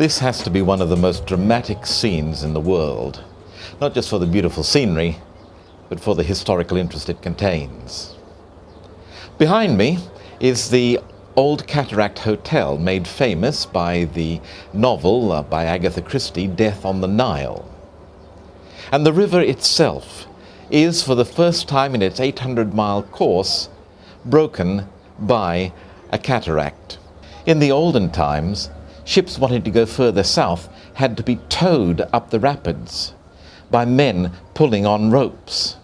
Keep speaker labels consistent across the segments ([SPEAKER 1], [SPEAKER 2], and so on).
[SPEAKER 1] This has to be one of the most dramatic scenes in the world, not just for the beautiful scenery, but for the historical interest it contains. Behind me is the old Cataract Hotel, made famous by the novel by Agatha Christie, Death on the Nile. And the river itself is, for the first time in its 800-mile course, broken by a cataract. In the olden times, ships wanting to go further south had to be towed up the rapids by men pulling on ropes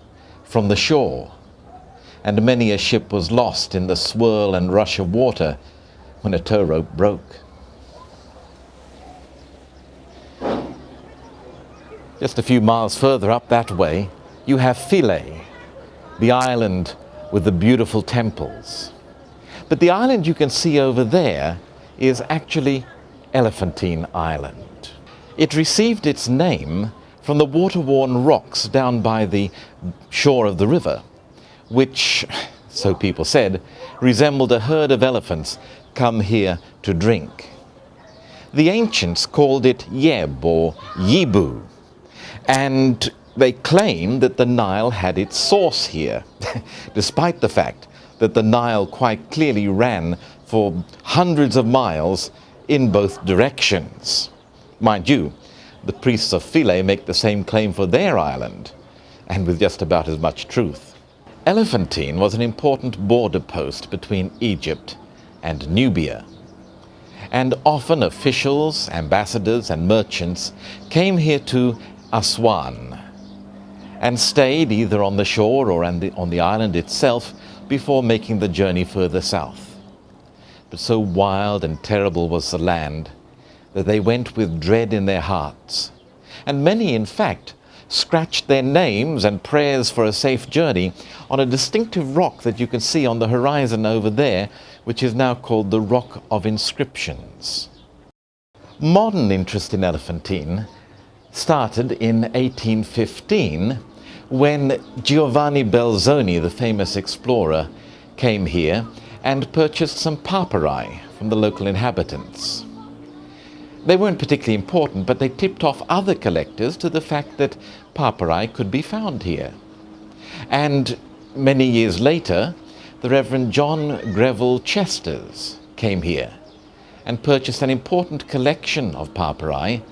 [SPEAKER 1] from the shore, and many a ship was lost in the swirl and rush of water when a tow rope broke. Just a few miles further up that way, you have Philae, the island with the beautiful temples. But the island you can see over there is actually Elephantine Island. It received its name from the water-worn rocks down by the shore of the river, which, so people said, resembled a herd of elephants come here to drink. The ancients called it Yeb or Yibu, and they claim that the Nile had its source here, despite the fact that the Nile quite clearly ran for hundreds of miles in both directions. Mind you, the priests of Philae make the same claim for their island, and with just about as much truth. Elephantine was an important border post between Egypt and Nubia, and often officials, ambassadors, and merchants came here to Aswan and stayed either on the shore or on the island itself before making the journey further south. But so wild and terrible was the land that they went with dread in their hearts, and many, in fact, scratched their names and prayers for a safe journey on a distinctive rock that you can see on the horizon over there, which is now called the Rock of Inscriptions. Modern interest in Elephantine started in 1815 when Giovanni Belzoni, the famous explorer, came here and purchased some papyri from the local inhabitants. They weren't particularly important, but they tipped off other collectors to the fact that papyri could be found here. And many years later, the Reverend John Greville Chesters came here and purchased an important collection of papyri,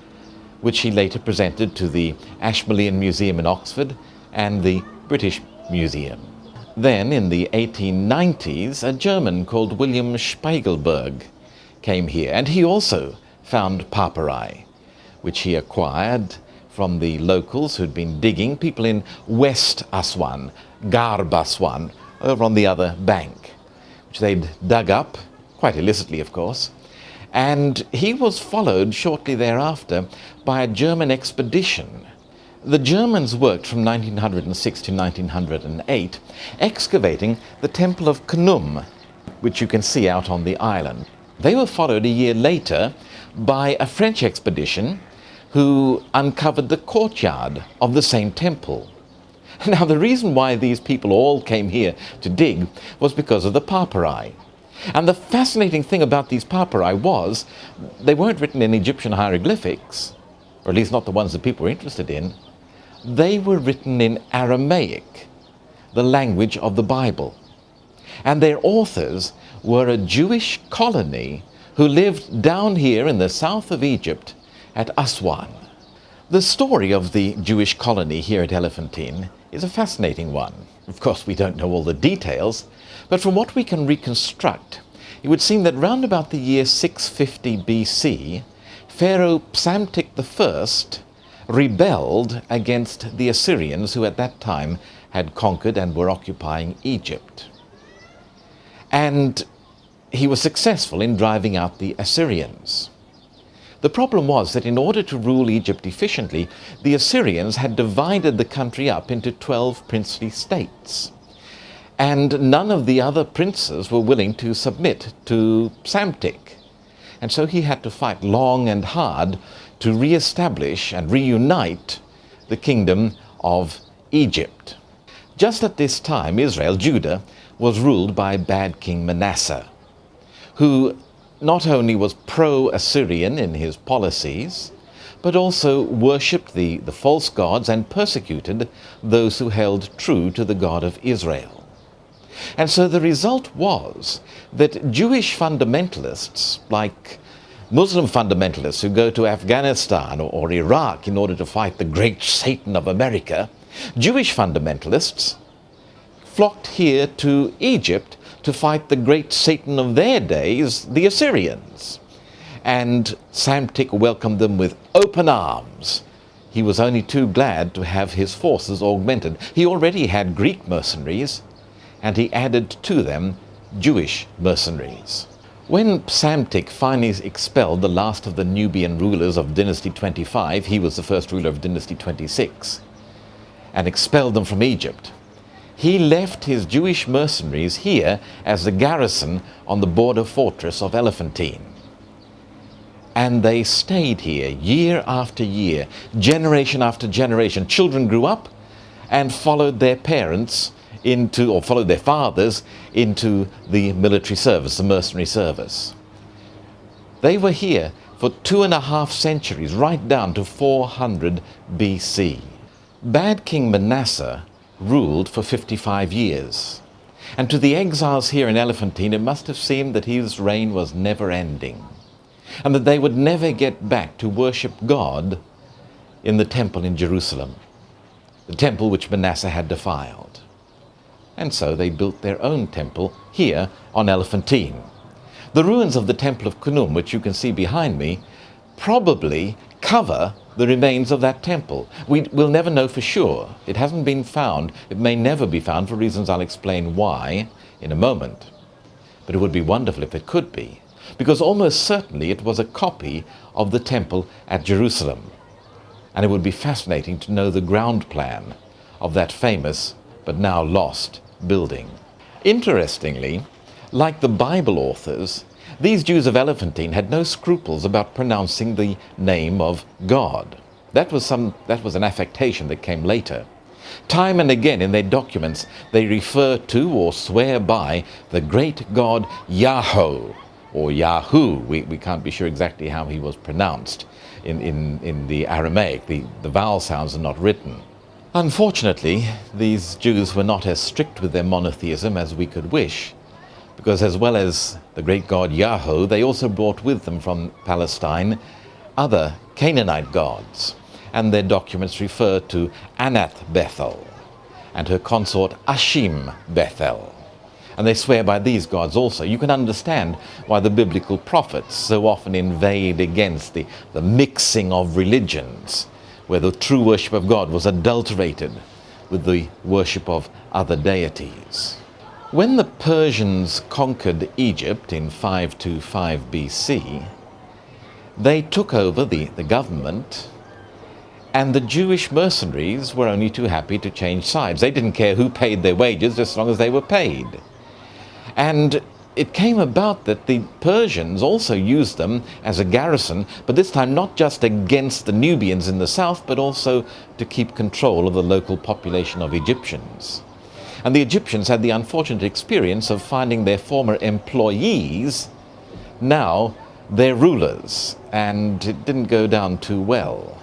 [SPEAKER 1] which he later presented to the Ashmolean Museum in Oxford and the British Museum. Then, in the 1890s, a German called William Spiegelberg came here, and he also found papyri, which he acquired from the locals who'd been digging, people in West Aswan, Garb Aswan, over on the other bank, which they'd dug up, quite illicitly of course, and he was followed shortly thereafter by a German expedition. The Germans worked from 1906 to 1908, excavating the Temple of Khnum, which you can see out on the island. They were followed a year later by a French expedition who uncovered the courtyard of the same temple. Now, the reason why these people all came here to dig was because of the papyri. And the fascinating thing about these papyri was they weren't written in Egyptian hieroglyphics, or at least not the ones that people were interested in. They were written in Aramaic, the language of the Bible. And their authors were a Jewish colony who lived down here in the south of Egypt at Aswan. The story of the Jewish colony here at Elephantine is a fascinating one. Of course, we don't know all the details, but from what we can reconstruct, it would seem that round about the year 650 BC, Pharaoh Psamtik I rebelled against the Assyrians, who at that time had conquered and were occupying Egypt. And he was successful in driving out the Assyrians. The problem was that in order to rule Egypt efficiently, the Assyrians had divided the country up into 12 princely states. And none of the other princes were willing to submit to Psamtik. And so he had to fight long and hard to re-establish and reunite the kingdom of Egypt. Just at this time, Israel, Judah, was ruled by bad King Manasseh, who not only was pro-Assyrian in his policies, but also worshipped the false gods and persecuted those who held true to the God of Israel. And so the result was that Jewish fundamentalists, like Muslim fundamentalists who go to Afghanistan or Iraq in order to fight the great Satan of America, Jewish fundamentalists flocked here to Egypt to fight the great Satan of their days, the Assyrians. And Psamtik welcomed them with open arms. He was only too glad to have his forces augmented. He already had Greek mercenaries, and he added to them Jewish mercenaries. When Psamtik finally expelled the last of the Nubian rulers of Dynasty 25, he was the first ruler of Dynasty 26, and expelled them from Egypt, he left his Jewish mercenaries here as the garrison on the border fortress of Elephantine. And they stayed here year after year, generation after generation. Children grew up and followed their parents followed their fathers into the military service, the mercenary service. They were here for 2.5 centuries, right down to 400 BC. Bad King Manasseh ruled for 55 years. And to the exiles here in Elephantine, it must have seemed that his reign was never ending, and that they would never get back to worship God in the temple in Jerusalem, the temple which Manasseh had defiled. And so they built their own temple here on Elephantine. The ruins of the Temple of Khnum, which you can see behind me, probably cover the remains of that temple. We'll never know for sure. It hasn't been found. It may never be found for reasons I'll explain why in a moment. But it would be wonderful if it could be, because almost certainly it was a copy of the temple at Jerusalem. And it would be fascinating to know the ground plan of that famous but now lost building. Interestingly, like the Bible authors, these Jews of Elephantine had no scruples about pronouncing the name of God. That was an affectation that came later. Time and again in their documents, they refer to or swear by the great God Yahweh, or Yahu. We can't be sure exactly how he was pronounced in the Aramaic. The vowel sounds are not written. Unfortunately, these Jews were not as strict with their monotheism as we could wish, because as well as the great god Yahweh, they also brought with them from Palestine other Canaanite gods, and their documents refer to Anath Bethel and her consort Ashim Bethel. And they swear by these gods also. You can understand why the biblical prophets so often inveighed against the mixing of religions, where the true worship of God was adulterated with the worship of other deities. When the Persians conquered Egypt in 525 BC, they took over the government, and the Jewish mercenaries were only too happy to change sides. They didn't care who paid their wages as long as they were paid. And it came about that the Persians also used them as a garrison, but this time not just against the Nubians in the south, but also to keep control of the local population of Egyptians. And the Egyptians had the unfortunate experience of finding their former employees now their rulers, and it didn't go down too well.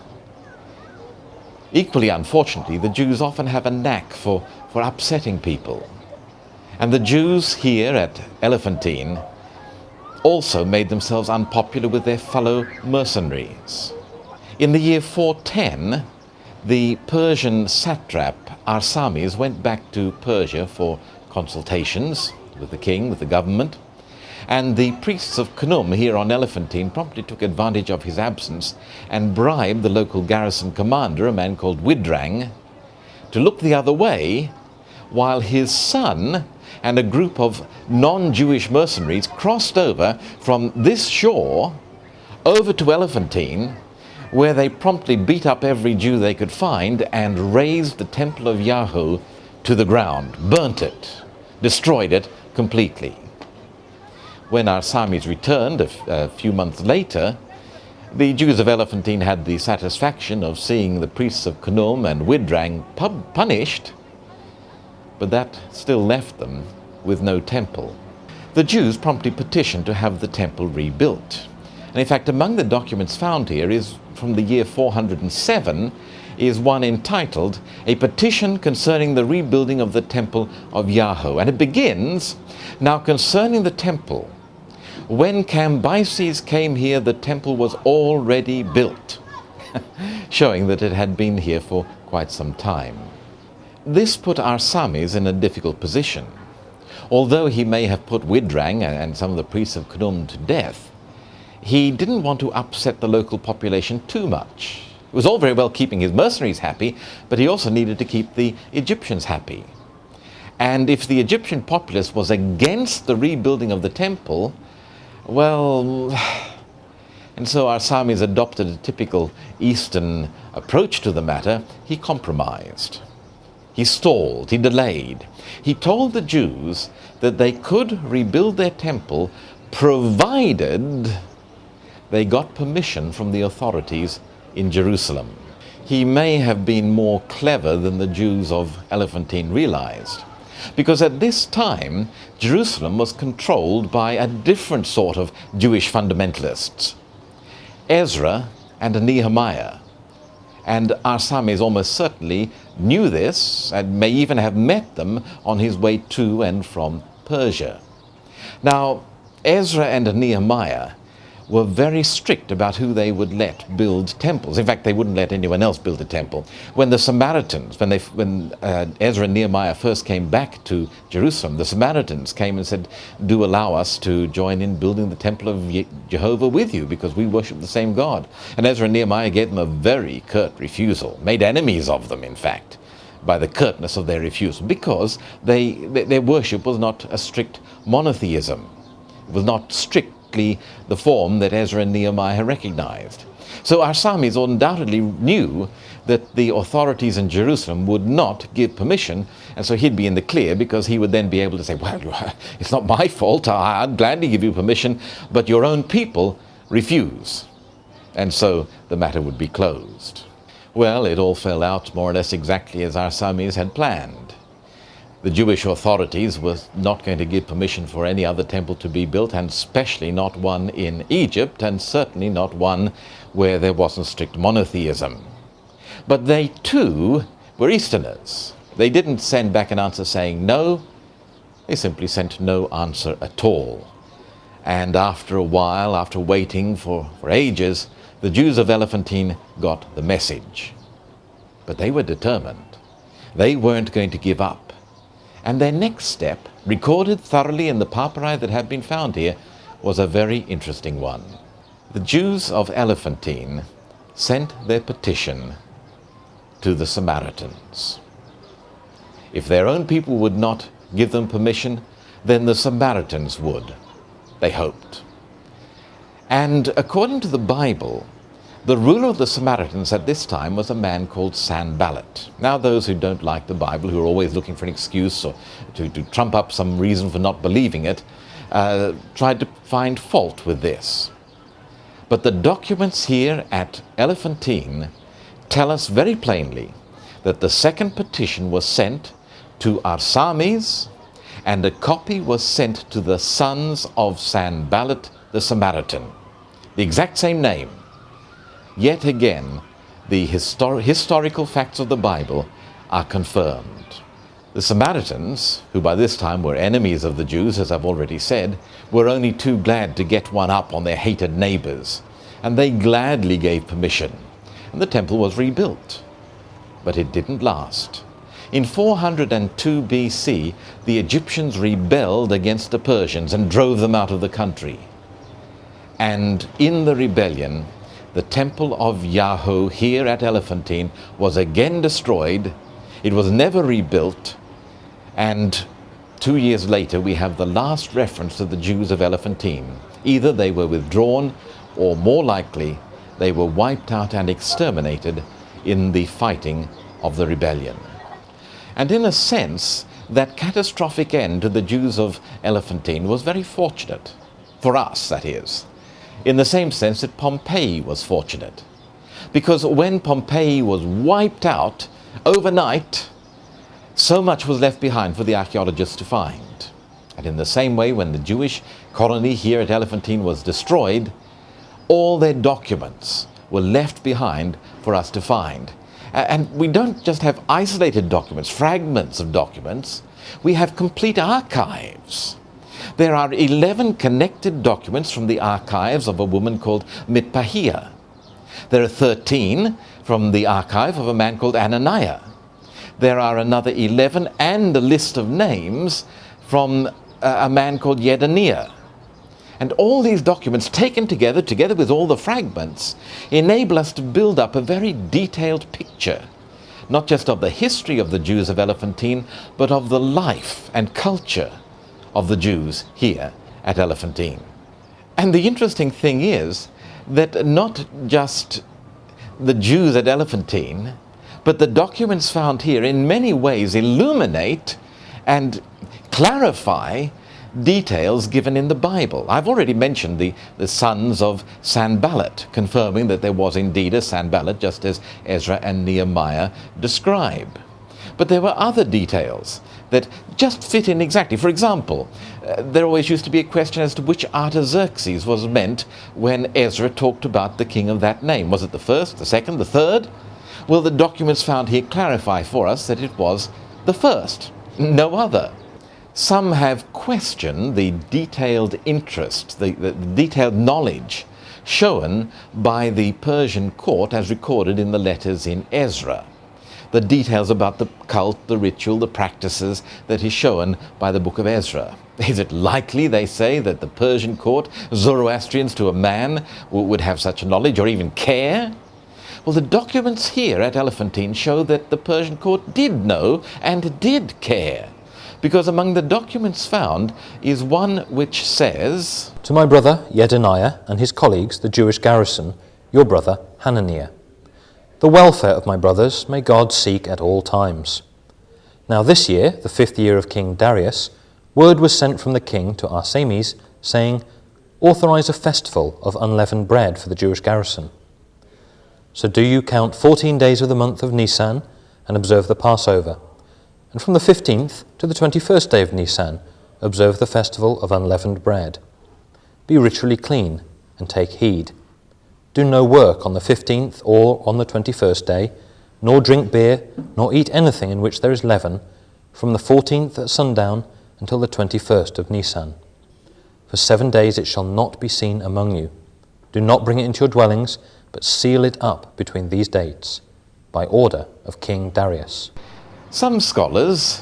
[SPEAKER 1] Equally unfortunately, the Jews often have a knack for upsetting people. And the Jews here at Elephantine also made themselves unpopular with their fellow mercenaries. In the year 410, the Persian satrap Arsames went back to Persia for consultations with the king, with the government, and the priests of Khnum here on Elephantine promptly took advantage of his absence and bribed the local garrison commander, a man called Widrang, to look the other way while his son and a group of non-Jewish mercenaries crossed over from this shore over to Elephantine, where they promptly beat up every Jew they could find and razed the temple of Yahweh to the ground, burnt it, destroyed it completely. When Arsames returned a few months later, the Jews of Elephantine had the satisfaction of seeing the priests of Khnum and Widrang punished, but that still left them with no temple. The Jews promptly petitioned to have the temple rebuilt. And in fact, among the documents found here is from the year 407 is one entitled A Petition Concerning the Rebuilding of the Temple of Yahweh. And it begins, "Now concerning the temple, when Cambyses came here, the temple was already built," showing that it had been here for quite some time. This put Arsames in a difficult position. Although he may have put Widrang and some of the priests of Khnum to death, he didn't want to upset the local population too much. It was all very well keeping his mercenaries happy, but he also needed to keep the Egyptians happy. And if the Egyptian populace was against the rebuilding of the temple, well, and so Arsames adopted a typical Eastern approach to the matter. He compromised. He stalled, he delayed. He told the Jews that they could rebuild their temple provided they got permission from the authorities in Jerusalem. He may have been more clever than the Jews of Elephantine realized, because at this time Jerusalem was controlled by a different sort of Jewish fundamentalists, Ezra and Nehemiah. And Arsames almost certainly knew this and may even have met them on his way to and from Persia. Now, Ezra and Nehemiah were very strict about who they would let build temples. In fact, they wouldn't let anyone else build a temple. When the Samaritans, when Ezra and Nehemiah first came back to Jerusalem, the Samaritans came and said, "Do allow us to join in building the temple of Jehovah with you, because we worship the same God." And Ezra and Nehemiah gave them a very curt refusal, made enemies of them, in fact, by the curtness of their refusal, because their worship was not a strict monotheism. It was not strictly the form that Ezra and Nehemiah recognized. So Arsames undoubtedly knew that the authorities in Jerusalem would not give permission, and so he'd be in the clear, because he would then be able to say, "Well, it's not my fault, I'd gladly give you permission, but your own people refuse." And so the matter would be closed. Well, it all fell out more or less exactly as Arsames had planned. The Jewish authorities were not going to give permission for any other temple to be built, and especially not one in Egypt, and certainly not one where there wasn't strict monotheism. But they too were Easterners. They didn't send back an answer saying no. They simply sent no answer at all. And after a while, after waiting for ages, the Jews of Elephantine got the message. But they were determined. They weren't going to give up. And their next step, recorded thoroughly in the papyri that have been found here, was a very interesting one. The Jews of Elephantine sent their petition to the Samaritans. If their own people would not give them permission, then the Samaritans would, they hoped. And according to the Bible, the ruler of the Samaritans at this time was a man called Sanballat. Now, those who don't like the Bible, who are always looking for an excuse or to trump up some reason for not believing it, tried to find fault with this. But the documents here at Elephantine tell us very plainly that the second petition was sent to Arsames, and a copy was sent to the sons of Sanballat the Samaritan. The exact same name. Yet again, the historical facts of the Bible are confirmed. The Samaritans, who by this time were enemies of the Jews, as I've already said, were only too glad to get one up on their hated neighbors, and they gladly gave permission, and the temple was rebuilt. But it didn't last. In 402 BC, the Egyptians rebelled against the Persians and drove them out of the country. And in the rebellion, the temple of Yahweh here at Elephantine was again destroyed. It was never rebuilt. And 2 years later, we have the last reference to the Jews of Elephantine. Either they were withdrawn, or more likely, they were wiped out and exterminated in the fighting of the rebellion. And in a sense, that catastrophic end to the Jews of Elephantine was very fortunate. For us, that is. In the same sense that Pompeii was fortunate. Because when Pompeii was wiped out overnight, so much was left behind for the archaeologists to find. And in the same way, when the Jewish colony here at Elephantine was destroyed, all their documents were left behind for us to find. And we don't just have isolated documents, fragments of documents, we have complete archives. There are 11 connected documents from the archives of a woman called Mitpahia. There are 13 from the archive of a man called Ananiah. There are another 11 and a list of names from a man called Yedaniah. And all these documents taken together with all the fragments, enable us to build up a very detailed picture, not just of the history of the Jews of Elephantine, but of the life and culture of the Jews here at Elephantine. And the interesting thing is that not just the Jews at Elephantine, but the documents found here in many ways illuminate and clarify details given in the Bible. I've already mentioned the sons of Sanballat, confirming that there was indeed a Sanballat, just as Ezra and Nehemiah describe. But there were other details that just fit in exactly. For example, there always used to be a question as to which Artaxerxes was meant when Ezra talked about the king of that name. Was it the first, the second, the third? Well, the documents found here clarify for us that it was the first, no other. Some have questioned the detailed interest, the detailed knowledge shown by the Persian court as recorded in the letters in Ezra. The details about the cult, the ritual, the practices that is shown by the book of Ezra. Is it likely, they say, that the Persian court, Zoroastrians to a man, would have such knowledge or even care? Well, the documents here at Elephantine show that the Persian court did know and did care, because among the documents found is one which says,
[SPEAKER 2] "To my brother Yedaniah and his colleagues, the Jewish garrison, your brother Hananiah. The welfare of my brothers may God seek at all times. Now this year, the 5th year of King Darius, word was sent from the king to Arsames, saying, 'Authorize a festival of unleavened bread for the Jewish garrison. So do you count 14 days of the month of Nisan and observe the Passover. And from the 15th to the 21st day of Nisan, observe the festival of unleavened bread. Be ritually clean and take heed. Do no work on the 15th or on the 21st day, nor drink beer, nor eat anything in which there is leaven, from the 14th at sundown until the 21st of Nisan. For 7 days it shall not be seen among you. Do not bring it into your dwellings, but seal it up between these dates, by order of King Darius.'"
[SPEAKER 1] Some scholars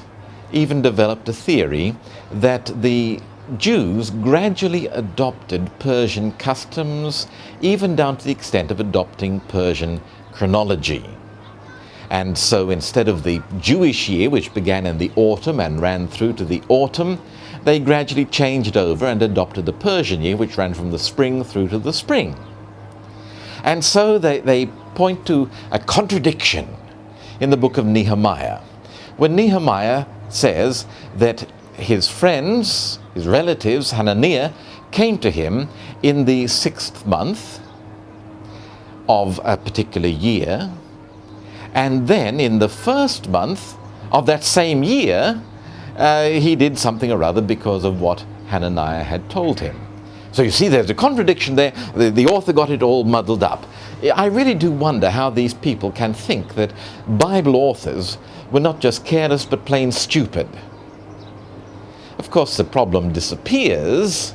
[SPEAKER 1] even developed a theory that the Jews gradually adopted Persian customs, even down to the extent of adopting Persian chronology. And so instead of the Jewish year, which began in the autumn and ran through to the autumn, they gradually changed over and adopted the Persian year, which ran from the spring through to the spring. And so they point to a contradiction in the book of Nehemiah, when Nehemiah says that his friends, his relatives, Hananiah, came to him in the 6th month of a particular year, and then in the 1st month of that same year, he did something or other because of what Hananiah had told him. So you see, there's a contradiction there. The author got it all muddled up. I really do wonder how these people can think that Bible authors were not just careless but plain stupid. Of course, the problem disappears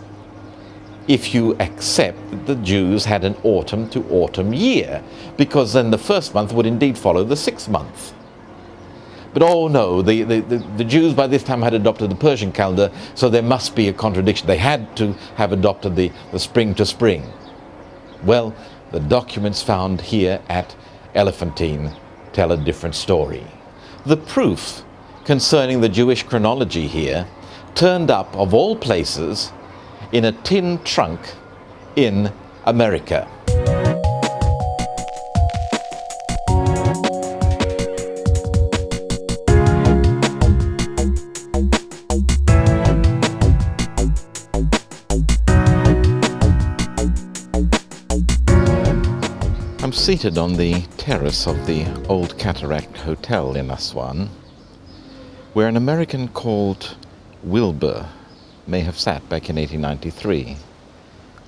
[SPEAKER 1] if you accept that the Jews had an autumn to autumn year, because then the 1st month would indeed follow the 6th month. But oh no, the Jews by this time had adopted the Persian calendar, so there must be a contradiction. They had to have adopted the spring to spring. Well, the documents found here at Elephantine tell a different story. The proof concerning the Jewish chronology here turned up, of all places, in a tin trunk in America. I'm seated on the terrace of the old Cataract Hotel in Aswan, where an American called Wilbur may have sat back in 1893,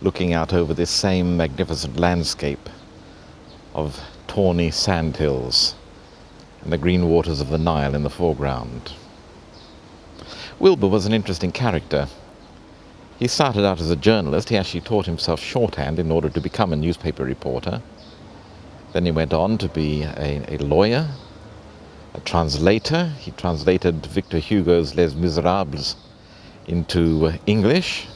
[SPEAKER 1] looking out over this same magnificent landscape of tawny sandhills and the green waters of the Nile in the foreground. Wilbur was an interesting character. He started out as a journalist. He actually taught himself shorthand in order to become a newspaper reporter. Then he went on to be a lawyer, a translator. He translated Victor Hugo's Les Miserables into English.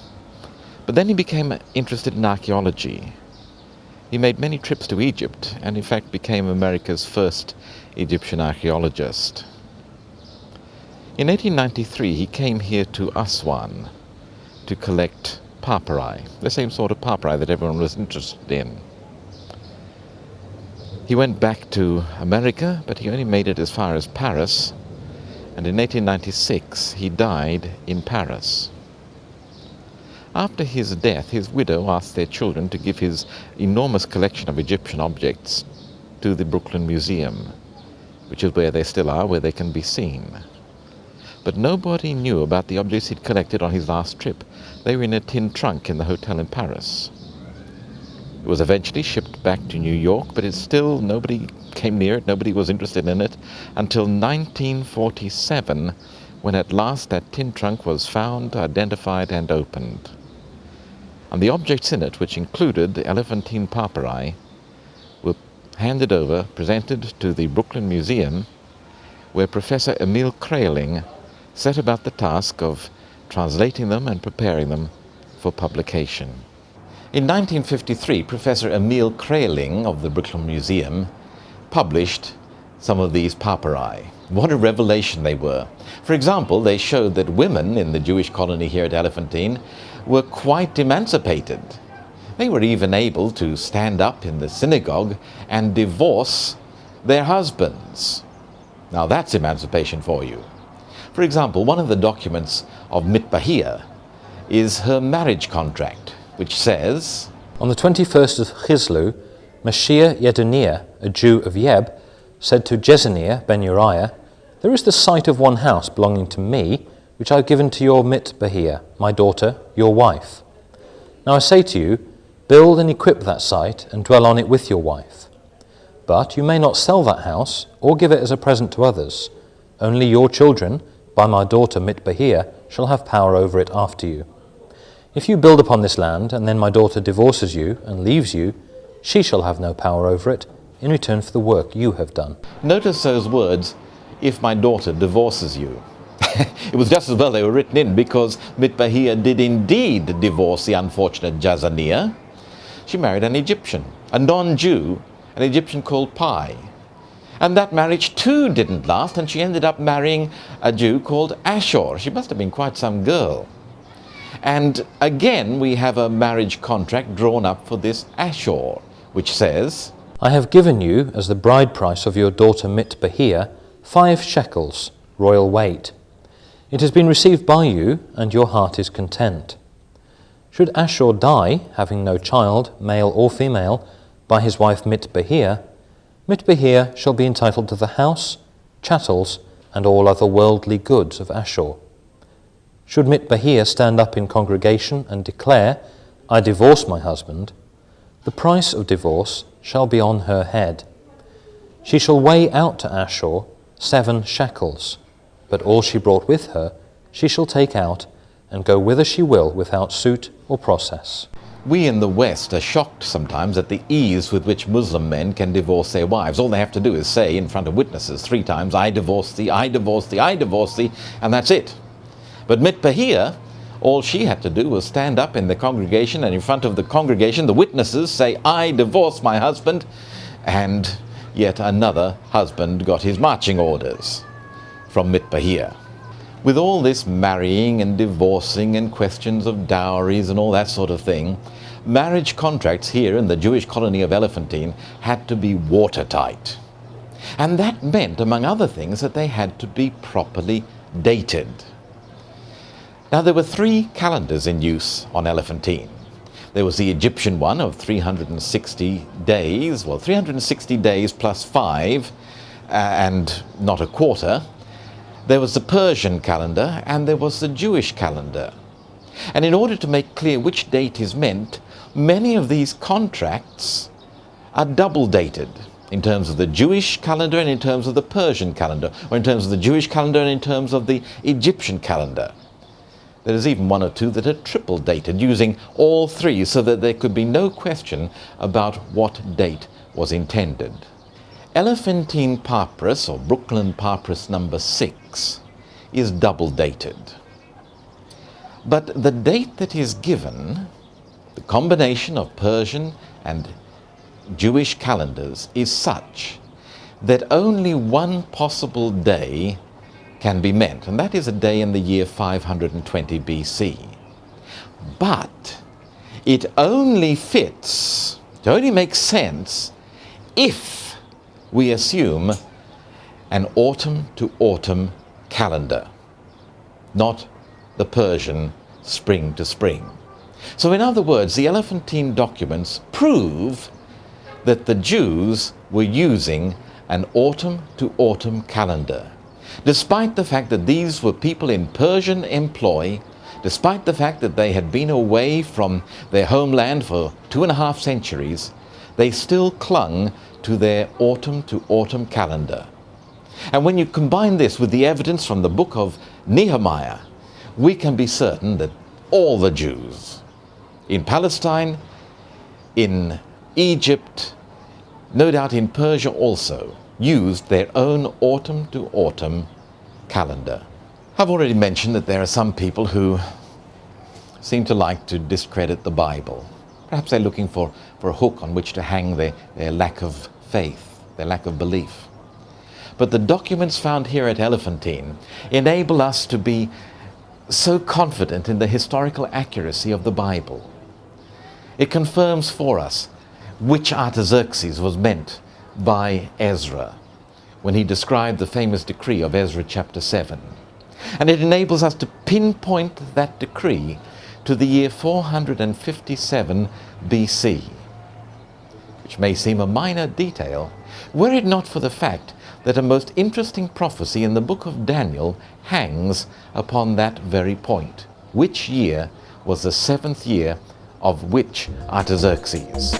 [SPEAKER 1] But then he became interested in archaeology. He made many trips to Egypt and in fact became America's first Egyptian archaeologist. In 1893 he came here to Aswan to collect papyri, the same sort of papyri that everyone was interested in. He went back to America, but he only made it as far as Paris, and in 1896 he died in Paris. After his death, his widow asked their children to give his enormous collection of Egyptian objects to the Brooklyn Museum, which is where they still are, where they can be seen. But nobody knew about the objects he'd collected on his last trip. They were in a tin trunk in the hotel in Paris. It was eventually shipped back to New York, but it's still, nobody came near it, nobody was interested in it, until 1947, when at last that tin trunk was found, identified, and opened. And the objects in it, which included the Elephantine papyri, were handed over, presented to the Brooklyn Museum, where Professor Emil Kraling set about the task of translating them and preparing them for publication. In 1953, Professor Emil Kraling of the Brooklyn Museum published some of these papyri. What a revelation they were. For example, they showed that women in the Jewish colony here at Elephantine were quite emancipated. They were even able to stand up in the synagogue and divorce their husbands. Now that's emancipation for you. For example, one of the documents of Mitbahia is her marriage contract, which says,
[SPEAKER 2] On the 21st of Chislu, Mashir Yedoniah, a Jew of Yeb, said to Jezaniah ben Uriah, There is the site of one house belonging to me, which I have given to your Mitbahia, my daughter, your wife. Now I say to you, build and equip that site, and dwell on it with your wife. But you may not sell that house, or give it as a present to others. Only your children, by my daughter Mitbahia, shall have power over it after you. If you build upon this land, and then my daughter divorces you and leaves you, she shall have no power over it, in return for the work you have done.
[SPEAKER 1] Notice those words, if my daughter divorces you. It was just as well they were written in, because Mitbahia did indeed divorce the unfortunate Jazaniah. She married an Egyptian, a non-Jew, an Egyptian called Pi. And that marriage too didn't last, and she ended up marrying a Jew called Ashur. She must have been quite some girl. And again, we have a marriage contract drawn up for this Ashur, which says,
[SPEAKER 2] I have given you, as the bride price of your daughter Mitbahia, 5 shekels, royal weight. It has been received by you, and your heart is content. Should Ashur die, having no child, male or female, by his wife Mitbahia, Mitbahia shall be entitled to the house, chattels, and all other worldly goods of Ashur. Should Mitbahia stand up in congregation and declare, I divorce my husband, the price of divorce shall be on her head. She shall weigh out to Ashur 7 shekels, but all she brought with her she shall take out and go whither she will without suit or process.
[SPEAKER 1] We in the West are shocked sometimes at the ease with which Muslim men can divorce their wives. All they have to do is say in front of witnesses 3 times, I divorce thee, I divorce thee, I divorce thee, and that's it. But Mitbahia, all she had to do was stand up in the congregation, and in front of the congregation, the witnesses say, I divorce my husband, and yet another husband got his marching orders from Mitbahia. With all this marrying and divorcing and questions of dowries and all that sort of thing, marriage contracts here in the Jewish colony of Elephantine had to be watertight. And that meant, among other things, that they had to be properly dated. Now, there were 3 calendars in use on Elephantine. There was the Egyptian one of 360 days, well, 360 days plus 5, and not a quarter. There was the Persian calendar, and there was the Jewish calendar. And in order to make clear which date is meant, many of these contracts are double dated in terms of the Jewish calendar and in terms of the Persian calendar, or in terms of the Jewish calendar and in terms of the Egyptian calendar. There's even one or two that are triple dated, using all three so that there could be no question about what date was intended. Elephantine Papyrus, or Brooklyn Papyrus number 6, is double dated. But the date that is given, the combination of Persian and Jewish calendars, is such that only one possible day can be meant, and that is a day in the year 520 BC. But it only fits, it only makes sense if we assume an autumn to autumn calendar, not the Persian spring to spring. So in other words, the Elephantine documents prove that the Jews were using an autumn to autumn calendar, despite the fact that these were people in Persian employ, despite the fact that they had been away from their homeland for 2.5 centuries, they still clung to their autumn to autumn calendar. And when you combine this with the evidence from the book of Nehemiah, we can be certain that all the Jews in Palestine, in Egypt, no doubt in Persia also, used their own autumn to autumn calendar. I've already mentioned that there are some people who seem to like to discredit the Bible. Perhaps they're looking for a hook on which to hang their lack of faith, their lack of belief. But the documents found here at Elephantine enable us to be so confident in the historical accuracy of the Bible. It confirms for us which Artaxerxes was meant by Ezra when he described the famous decree of Ezra chapter 7. And it enables us to pinpoint that decree to the year 457 BC, which may seem a minor detail, were it not for the fact that a most interesting prophecy in the book of Daniel hangs upon that very point. Which year was the 7th year of which Artaxerxes?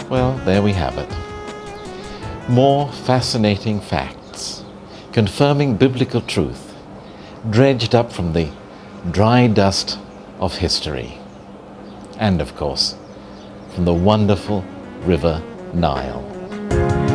[SPEAKER 1] Well, there we have it. More fascinating facts, confirming biblical truth, dredged up from the dry dust of history. And of course, from the wonderful river Nile.